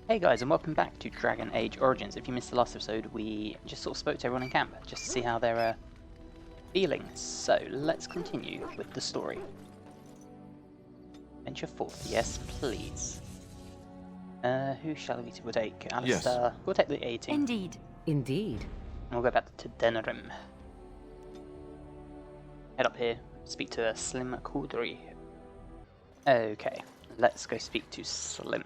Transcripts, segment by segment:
Hey guys, and welcome back to Dragon Age Origins. If you missed the last episode, we just sort of spoke to everyone in camp, just to see how they're feeling. So, let's continue with the story. Venture forth, yes please. Who shall we take? Alistair. Yes. We'll take the A team. Indeed. And we'll go back to Denerim. Head up here, speak to Slim Caudry. Okay, let's go speak to Slim.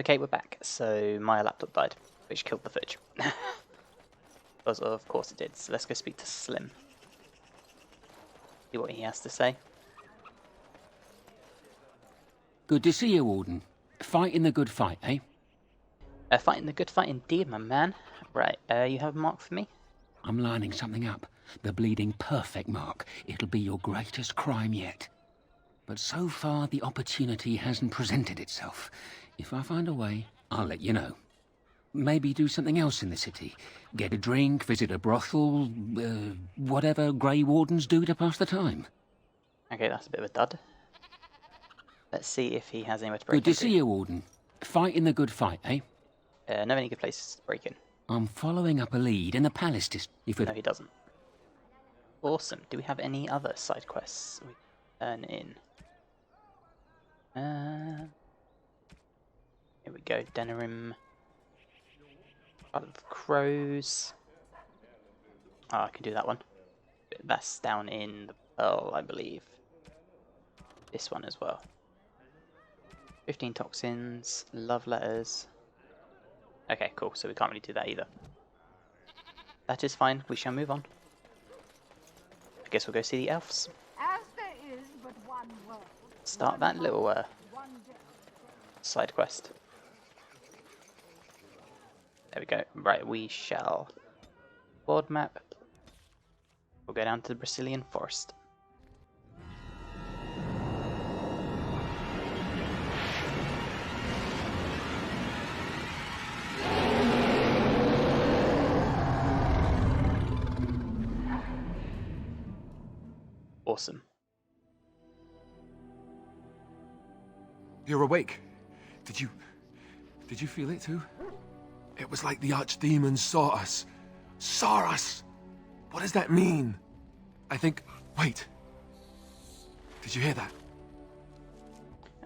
Okay, we're back. So my laptop died, which killed the footage. Because of course it did. So let's go speak to Slim. See what he has to say. Good to see you, Warden. Fighting the good fight, eh? Fighting the good fight indeed, my man. Right, you have a mark for me? I'm lining something up. The bleeding perfect mark. It'll be your greatest crime yet. But so far, the opportunity hasn't presented itself. If I find a way, I'll let you know. Maybe do something else in the city. Get a drink, visit a brothel, whatever Grey Wardens do to pass the time. Okay, that's a bit of a dud. Let's see if he has anywhere to break into. Good to see you, Warden. Fighting the good fight, eh? Know any good places to break in? I'm following up a lead in the Palace District. No, he doesn't. Awesome. Do we have any other side quests we can turn in? Here we go, Denerim. Part of the Crows. Oh, I can do that one. That's down in the Pearl, I believe. This one as well. 15 toxins, love letters. Okay, cool, so we can't really do that either. That is fine, we shall move on. I guess we'll go see the Elves. As there is but one world, Start that little side quest. There we go. Right, we shall board map. We'll go down to the Brazilian forest. Awesome. You're awake. Did you feel it too? It was like the archdemons saw us. Saw us! What does that mean? I think... Wait. Did you hear that?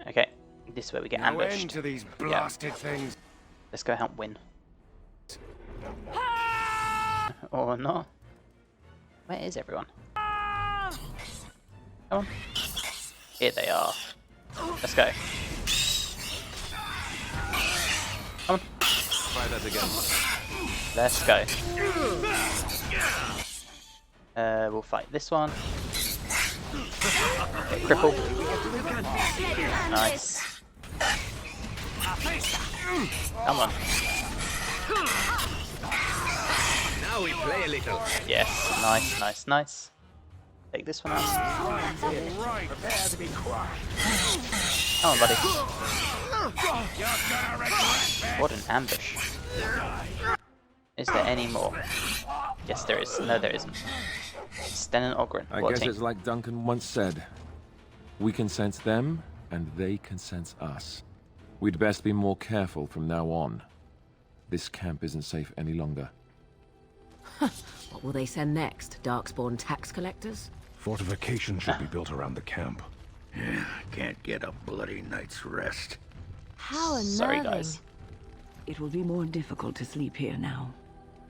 Okay, this is where we get ambushed. End to these blasted things. Let's go help win. Or not. Where is everyone? Come on. Here they are. Let's go. Come on. Try that again. Let's go. We'll fight this one. Get crippled. Nice. Come on. Now we play a little. Yes. Nice, nice, nice. Take this one out. Right. Prepare to be crushed. Come on, buddy. You're gonna regret. What an ambush. Is there any more? Yes, there is. No, there isn't. Sten and Ogren. I guess it's like Duncan once said. We can sense them, and they can sense us. We'd best be more careful from now on. This camp isn't safe any longer. What will they send next? Darkspawn tax collectors? Fortification should be built around the camp. Yeah, can't get a bloody night's rest. How unnerving. Sorry, guys. It will be more difficult to sleep here now.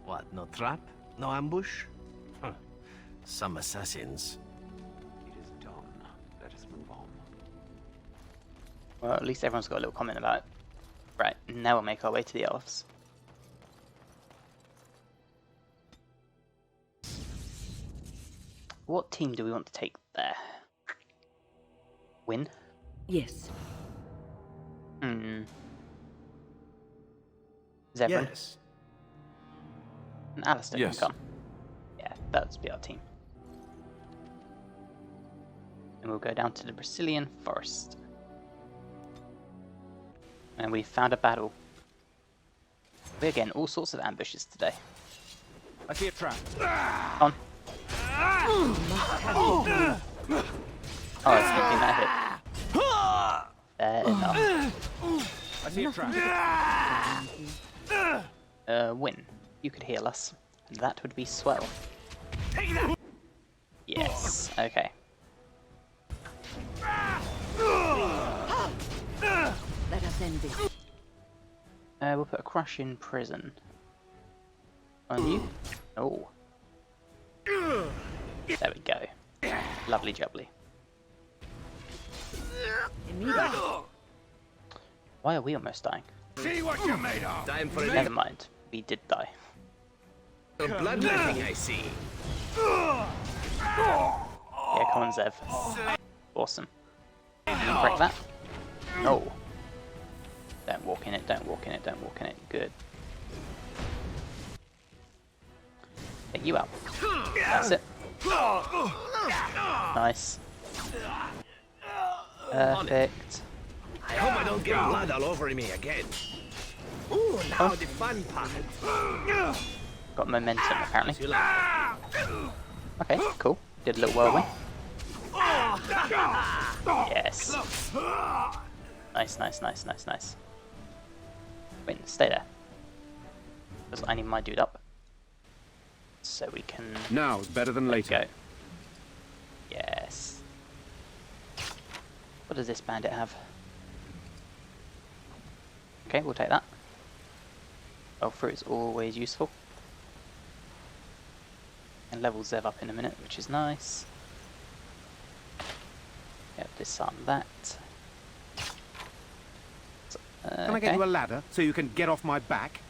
What, no trap? No ambush? Huh. Some assassins. It is done. Let us move on. Well, at least everyone's got a little comment about it. Right, now we'll make our way to the Elves. What team do we want to take there? Win? Yes. Zevran? Yes. And Alistair Yes. can come. Yeah, that would be our team. And we'll go down to the Brazilian forest. And we found a battle. We're getting all sorts of ambushes today. I see a trap. On. Oh, it's making that hit. Fair enough. I see a trap. Win. You could heal us. That would be swell. Yes. Okay. Let us end this. We'll put a crush in prison. On you? Oh. There we go. Lovely jubbly. Why are we almost dying? See what you're made of. Time for Never mind. We did die. a bloodletting, I see. Yeah, come on, Zev. Awesome. Can you break that? No. Don't walk in it, don't walk in it, don't walk in it. Good. Get you out. That's it. Nice. Perfect. I hope I don't get blood all over me again. Ooh, now the fun part. Got momentum, apparently. You like Okay, cool. Did a little whirlwind. Yes. Nice, nice, nice, nice, nice. Wait, stay there. Because I need my dude up. So we can... Now's better than Let's later. go. Yes. What does this bandit have? Okay, we'll take that. Oh, fruit is always useful. And level Zev up in a minute, which is nice. Yep, disarm that. So, Can I get you a ladder so you can get off my back?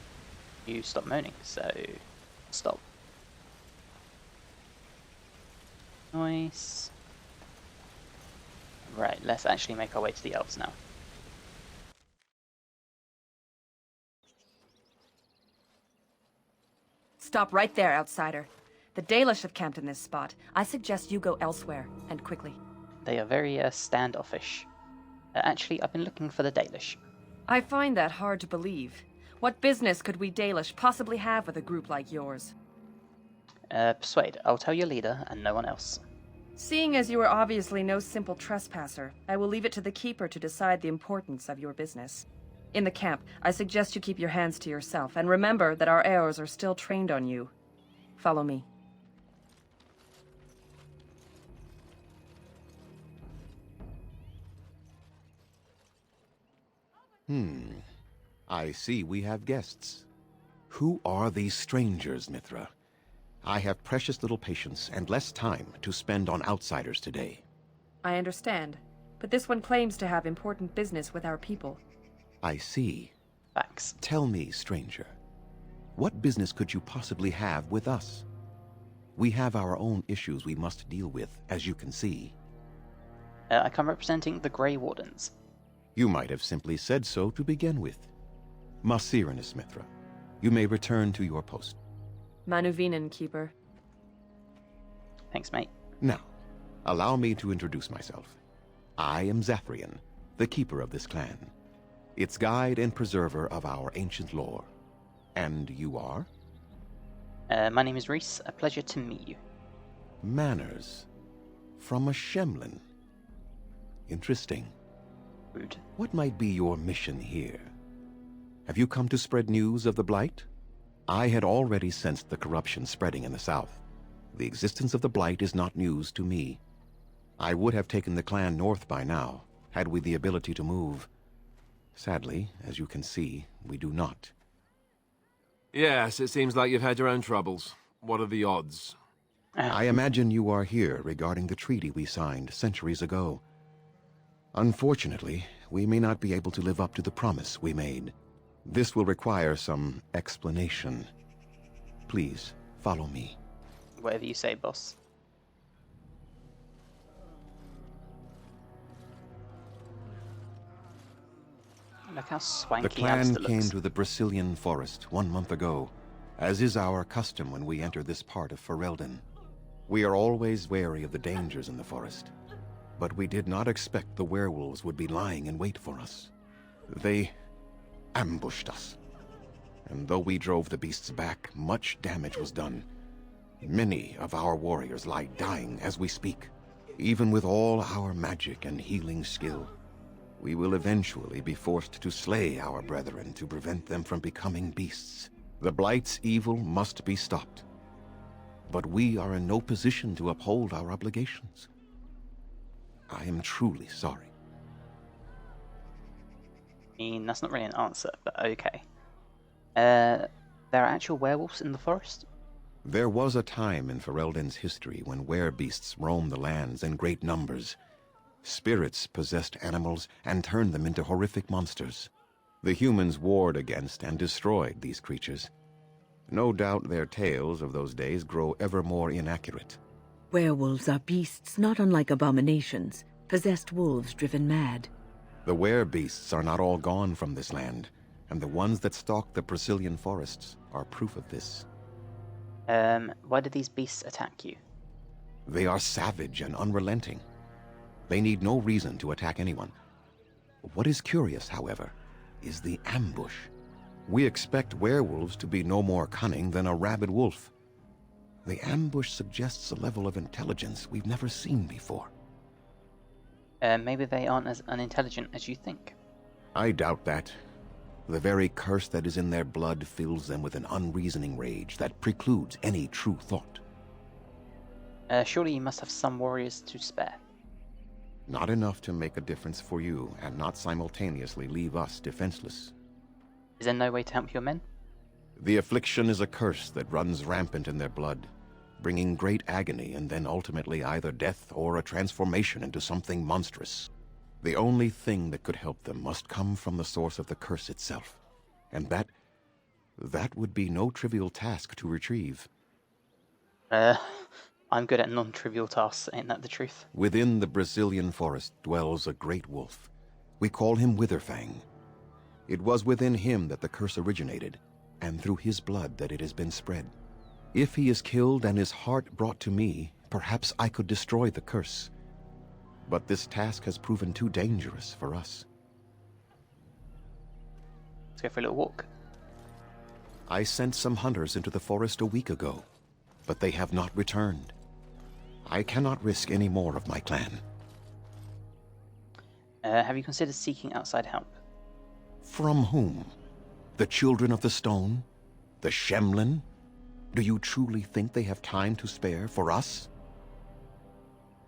You stop moaning, so stop. Nice. Right, let's actually make our way to the elves now. Stop right there, outsider. The Dalish have camped in this spot. I suggest you go elsewhere, and quickly. They are very standoffish. Actually, I've been looking for the Dalish. I find that hard to believe. What business could we Dalish possibly have with a group like yours? Persuade, I'll tell your leader and no one else. Seeing as you are obviously no simple trespasser, I will leave it to the Keeper to decide the importance of your business. In the camp, I suggest you keep your hands to yourself, and remember that our arrows are still trained on you. Follow me. I see we have guests. Who are these strangers, Mithra? I have precious little patience and less time to spend on outsiders today. I understand, but this one claims to have important business with our people. I see. Facts. Tell me, stranger, what business could you possibly have with us? We have our own issues we must deal with, as you can see. I come representing the Grey Wardens. You might have simply said so to begin with. Masirinus, Mithra, you may return to your post. Manuvinen, Keeper. Thanks, mate. Now, allow me to introduce myself. I am Zafrian, the keeper of this clan, its guide and preserver of our ancient lore. And you are? My name is Reese. A pleasure to meet you. Manners. From a Shemlin. Interesting. Rude. What might be your mission here? Have you come to spread news of the Blight? I had already sensed the corruption spreading in the south. The existence of the Blight is not news to me. I would have taken the clan north by now, had we the ability to move. Sadly, as you can see, we do not. Yes, it seems like you've had your own troubles. What are the odds? I imagine you are here regarding the treaty we signed centuries ago. Unfortunately, we may not be able to live up to the promise we made. This will require some explanation. Please, follow me. Whatever you say, boss. Look how swanky The clan Alistair came looks. to the Brazilian forest 1 month ago, as is our custom when we enter this part of Ferelden. We are always wary of the dangers in the forest, but we did not expect the werewolves would be lying in wait for us. They ambushed us, and though we drove the beasts back, much damage was done. Many of our warriors lie dying as we speak, even with all our magic and healing skill. We will eventually be forced to slay our brethren to prevent them from becoming beasts. The Blight's evil must be stopped. But we are in no position to uphold our obligations. I am truly sorry. I mean, that's not really an answer, but okay. There are actual werewolves in the forest? There was a time in Ferelden's history when werebeasts roamed the lands in great numbers. Spirits possessed animals and turned them into horrific monsters. The humans warred against and destroyed these creatures. No doubt their tales of those days grow ever more inaccurate. Werewolves are beasts not unlike abominations, possessed wolves driven mad. The werebeasts are not all gone from this land, and the ones that stalk the Brazilian forests are proof of this. Why do these beasts attack you? They are savage and unrelenting. They need no reason to attack anyone. What is curious, however, is the ambush. We expect werewolves to be no more cunning than a rabid wolf. The ambush suggests a level of intelligence we've never seen before. Maybe they aren't as unintelligent as you think. I doubt that. The very curse that is in their blood fills them with an unreasoning rage that precludes any true thought. Surely you must have some warriors to spare. Not enough to make a difference for you, and not simultaneously leave us defenseless. Is there no way to help your men? The affliction is a curse that runs rampant in their blood, bringing great agony and then ultimately either death or a transformation into something monstrous. The only thing that could help them must come from the source of the curse itself, and that would be no trivial task to retrieve. I'm good at non-trivial tasks, ain't that the truth? Within the Brazilian forest dwells a great wolf. We call him Witherfang. It was within him that the curse originated, and through his blood that it has been spread. If he is killed and his heart brought to me, perhaps I could destroy the curse. But this task has proven too dangerous for us. Let's go for a little walk. I sent some hunters into the forest a week ago, but they have not returned. I cannot risk any more of my clan. Have you considered seeking outside help? From whom? The Children of the Stone? The Shemlin? Do you truly think they have time to spare for us?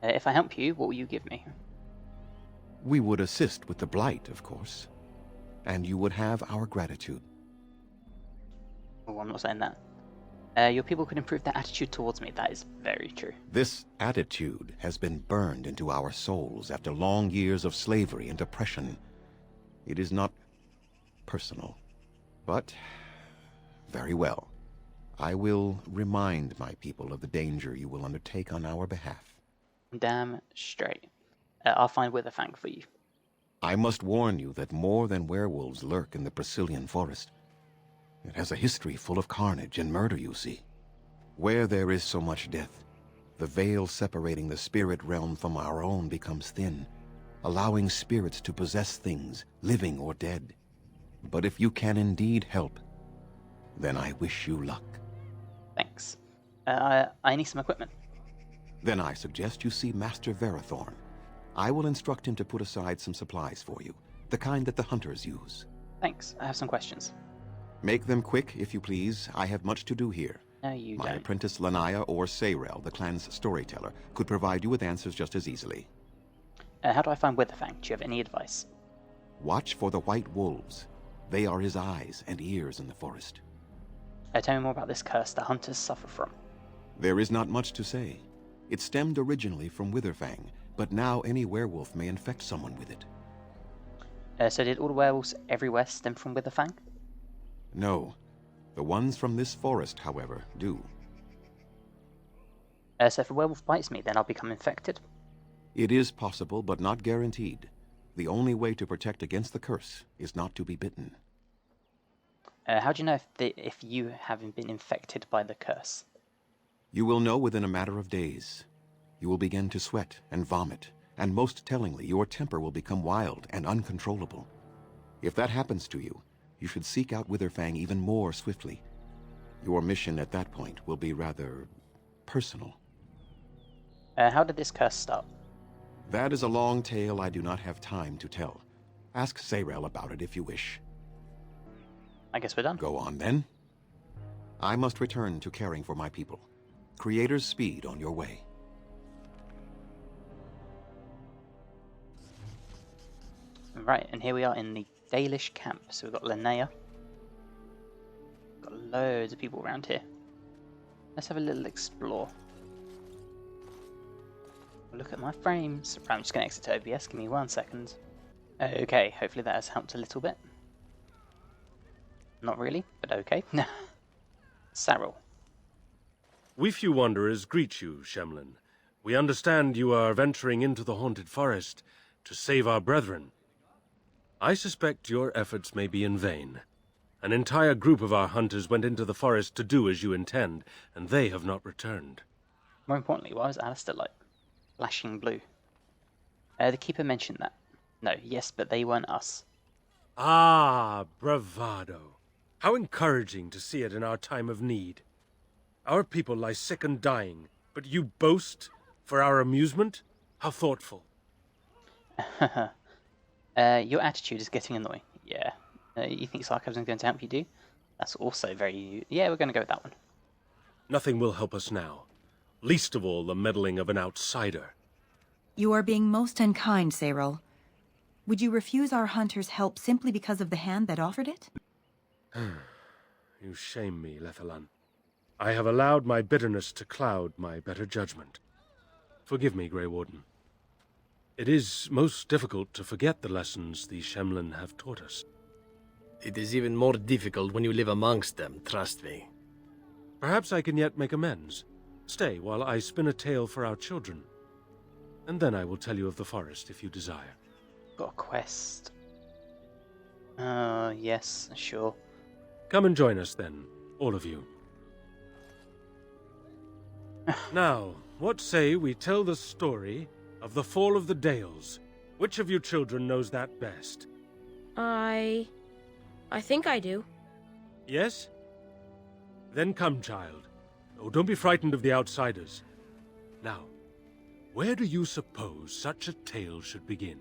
If I help you, what will you give me? We would assist with the Blight, of course. And you would have our gratitude. Oh, I'm not saying that. Your people could improve their attitude towards me. That is very true. This attitude has been burned into our souls after long years of slavery and oppression. It is not personal. But, very well. I will remind my people of the danger you will undertake on our behalf. Damn straight. I'll find Witherfang for you. I must warn you that more than werewolves lurk in the Brazilian forest. It has a history full of carnage and murder, you see. Where there is so much death, the veil separating the spirit realm from our own becomes thin, allowing spirits to possess things, living or dead. But if you can indeed help, then I wish you luck. Thanks. I need some equipment. Then I suggest you see Master Verathorn. I will instruct him to put aside some supplies for you, the kind that the hunters use. Thanks. I have some questions. Make them quick, if you please. I have much to do here. No, you My don't. apprentice Lanaya or Sayrel, the clan's storyteller, could provide you with answers just as easily. How do I find Witherfang? Do you have any advice? Watch for the white wolves. They are his eyes and ears in the forest. Tell me more about this curse that hunters suffer from. There is not much to say. It stemmed originally from Witherfang, but now any werewolf may infect someone with it. So did all the werewolves everywhere stem from Witherfang? No. The ones from this forest, however, do. So if a werewolf bites me, then I'll become infected? It is possible, but not guaranteed. The only way to protect against the curse is not to be bitten. How do you know if you haven't been infected by the curse? You will know within a matter of days. You will begin to sweat and vomit, and most tellingly, your temper will become wild and uncontrollable. If that happens to you, you should seek out Witherfang even more swiftly. Your mission at that point will be rather personal. How did this curse start? That is a long tale I do not have time to tell. Ask Sayrel about it if you wish. I guess we're done. Go on, then. I must return to caring for my people. Creator's speed on your way. Right, and here we are in the Dalish Camp. So we've got Linnea. Got loads of people around here. Let's have a little explore. Look at my frames. I'm just going to exit to OBS. Give me 1 second. Okay, hopefully that has helped a little bit. Not really, but okay. Sarrel. We few wanderers greet you, Shemlin. We understand you are venturing into the haunted forest to save our brethren. I suspect your efforts may be in vain. An entire group of our hunters went into the forest to do as you intend, and they have not returned. More importantly, why was Alistair like flashing blue? The Keeper mentioned that. No, yes, but they weren't us. Ah, bravado. How encouraging to see it in our time of need. Our people lie sick and dying, but you boast for our amusement? How thoughtful. Your attitude is getting annoying. Yeah. You think sarcasm is going to help you do? That's also very... Yeah, we're going to go with that one. Nothing will help us now. Least of all the meddling of an outsider. You are being most unkind, Sayrel. Would you refuse our hunters' help simply because of the hand that offered it? You shame me, Lethalan. I have allowed my bitterness to cloud my better judgment. Forgive me, Grey Warden. It is most difficult to forget the lessons the Shemlin have taught us. It is even more difficult when you live amongst them, trust me. Perhaps I can yet make amends. Stay while I spin a tale for our children. And then I will tell you of the forest if you desire. Got a quest. Yes, sure. Come and join us then, all of you. Now, what say we tell the story of the fall of the Dales? Which of you children knows that best? I think I do. Yes? Then come, child. Oh, don't be frightened of the outsiders. Now, where do you suppose such a tale should begin?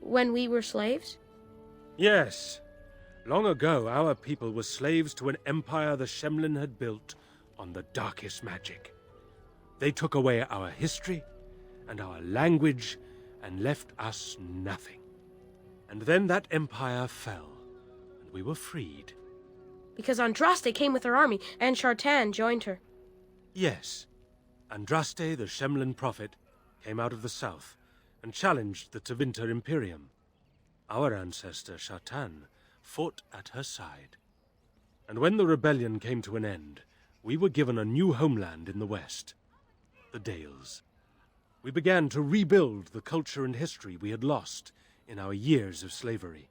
When we were slaves? Yes. Long ago, our people were slaves to an empire the Shemlin had built on the darkest magic. They took away our history and our language and left us nothing. And then that empire fell, and we were freed. Because Andraste came with her army, and Shartan joined her. Yes. Andraste, the Shemlin prophet, came out of the south and challenged the Tevinter Imperium. Our ancestor, Shartan, fought at her side. And when the rebellion came to an end, we were given a new homeland in the west, the Dales. We began to rebuild the culture and history we had lost in our years of slavery.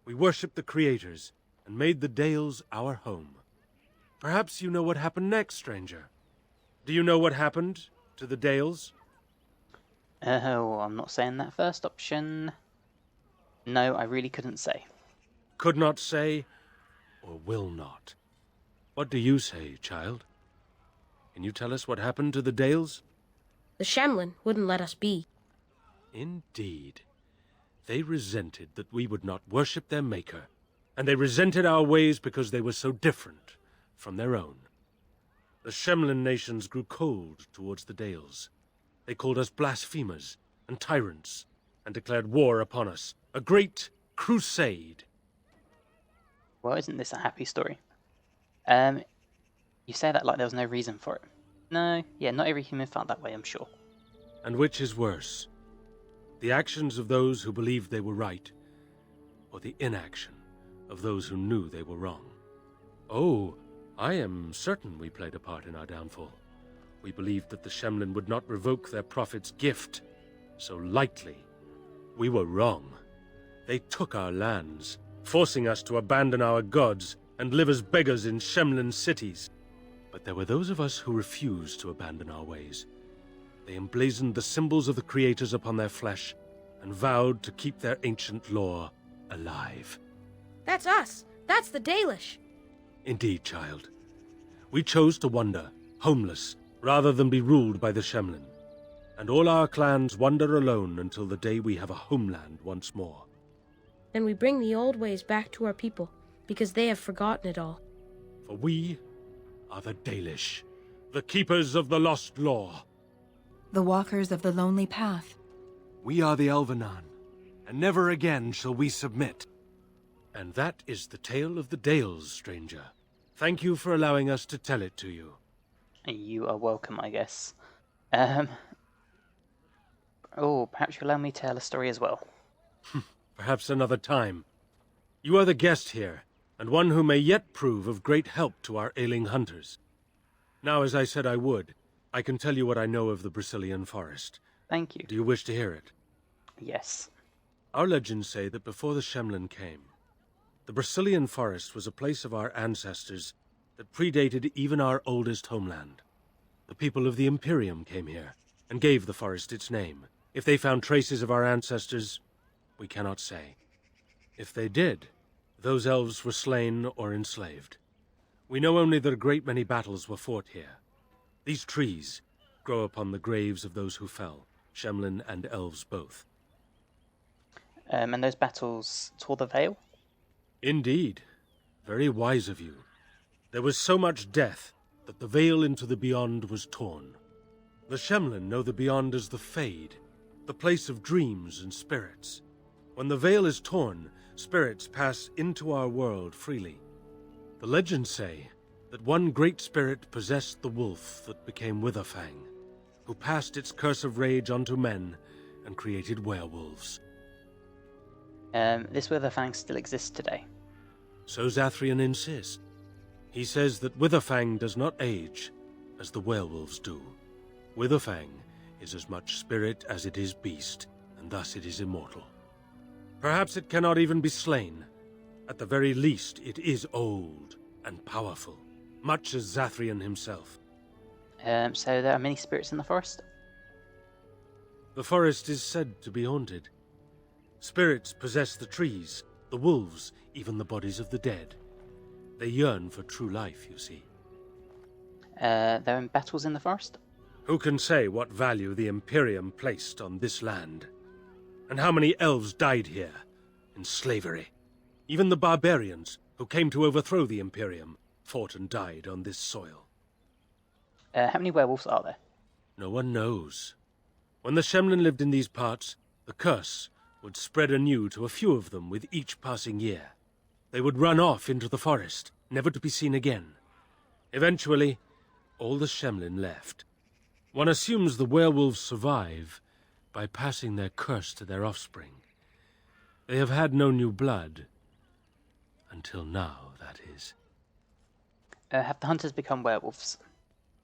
We worshipped the creators and made the Dales our home. Perhaps you know what happened next, stranger. Do you know what happened to the Dales? Oh, I'm not saying that first option. No, I really couldn't say. Could not say, or will not. What do you say, child? Can you tell us what happened to the Dales? The Shemlin wouldn't let us be. Indeed. They resented that we would not worship their maker, and they resented our ways because they were so different from their own. The Shemlin nations grew cold towards the Dales. They called us blasphemers and tyrants, and declared war upon us. A great crusade. Well, isn't this a happy story? You say that like there was no reason for it. No, yeah, not every human felt that way, I'm sure. And which is worse? The actions of those who believed they were right, or the inaction of those who knew they were wrong? Oh, I am certain we played a part in our downfall. We believed that the Shemlin would not revoke their prophet's gift so lightly. We were wrong. They took our lands, forcing us to abandon our gods and live as beggars in Shemlin cities. But there were those of us who refused to abandon our ways. They emblazoned the symbols of the creators upon their flesh and vowed to keep their ancient lore alive. That's us. That's the Dalish. Indeed, child. We chose to wander, homeless, rather than be ruled by the Shemlin. And all our clans wander alone until the day we have a homeland once more. and we bring the old ways back to our people, because they have forgotten it all. For we are the Dalish, the keepers of the lost law. The walkers of the lonely path. We are the Elvenan, and never again shall we submit. And that is the tale of the Dales, stranger. Thank you for allowing us to tell it to you. You are welcome, I guess. Oh, perhaps you'll allow me to tell a story as well. Perhaps another time. You are the guest here, and one who may yet prove of great help to our ailing hunters. Now, as I said I would, I can tell you what I know of the Brazilian forest. Thank you. Do you wish to hear it? Yes. Our legends say that before the Shemlin came, the Brazilian forest was a place of our ancestors that predated even our oldest homeland. The people of the Imperium came here, and gave the forest its name. If they found traces of our ancestors, we cannot say. If they did, those elves were slain or enslaved. We know only that a great many battles were fought here. These trees grow upon the graves of those who fell, Shemlin and elves both. And those battles tore the veil? Indeed. Very wise of you. There was so much death that the veil into the beyond was torn. The Shemlin know the beyond as the Fade, the place of dreams and spirits. When the veil is torn, spirits pass into our world freely. The legends say that one great spirit possessed the wolf that became Witherfang, who passed its curse of rage onto men and created werewolves. This Witherfang still exists today. So Zathrian insists. He says that Witherfang does not age, as the werewolves do. Witherfang is as much spirit as it is beast, and thus it is immortal. Perhaps it cannot even be slain. At the very least, it is old and powerful, much as Zathrian himself. So there are many spirits in the forest? The forest is said to be haunted. Spirits possess the trees, the wolves, even the bodies of the dead. They yearn for true life, you see. There are battles in the forest? Who can say what value the Imperium placed on this land? And how many elves died here, in slavery? Even the barbarians, who came to overthrow the Imperium, fought and died on this soil. How many werewolves are there? No one knows. When the Shemlin lived in these parts, the curse would spread anew to a few of them with each passing year. They would run off into the forest, never to be seen again. Eventually, all the Shemlin left. One assumes the werewolves survive by passing their curse to their offspring. They have had no new blood. Until now, that is. Have the hunters become werewolves?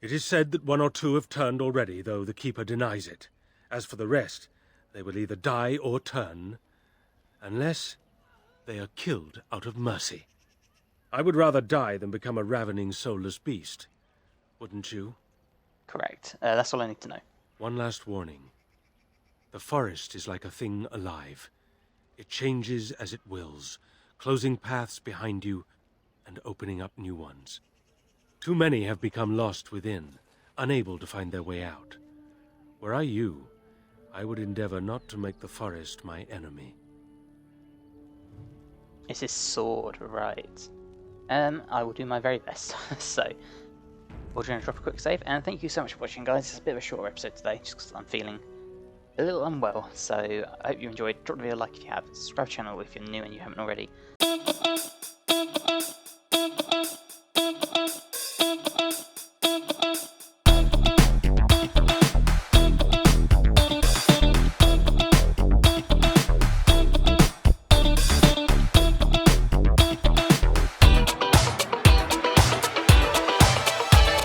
It is said that one or two have turned already, though the Keeper denies it. As for the rest, they will either die or turn, unless they are killed out of mercy. I would rather die than become a ravening, soulless beast. Wouldn't you? Correct. That's all I need to know. One last warning. The forest is like a thing alive. It changes as it wills, closing paths behind you and opening up new ones. Too many have become lost within, unable to find their way out. Were I you, I would endeavor not to make the forest my enemy. It's his sword, right. I will do my very best. So, we're going to drop a quick save, and thank you so much for watching, guys. It's a bit of a shorter episode today, just because I'm feeling a little unwell. So, I hope you enjoyed. Drop a video a like if you have. Subscribe to the channel if you're new and you haven't already.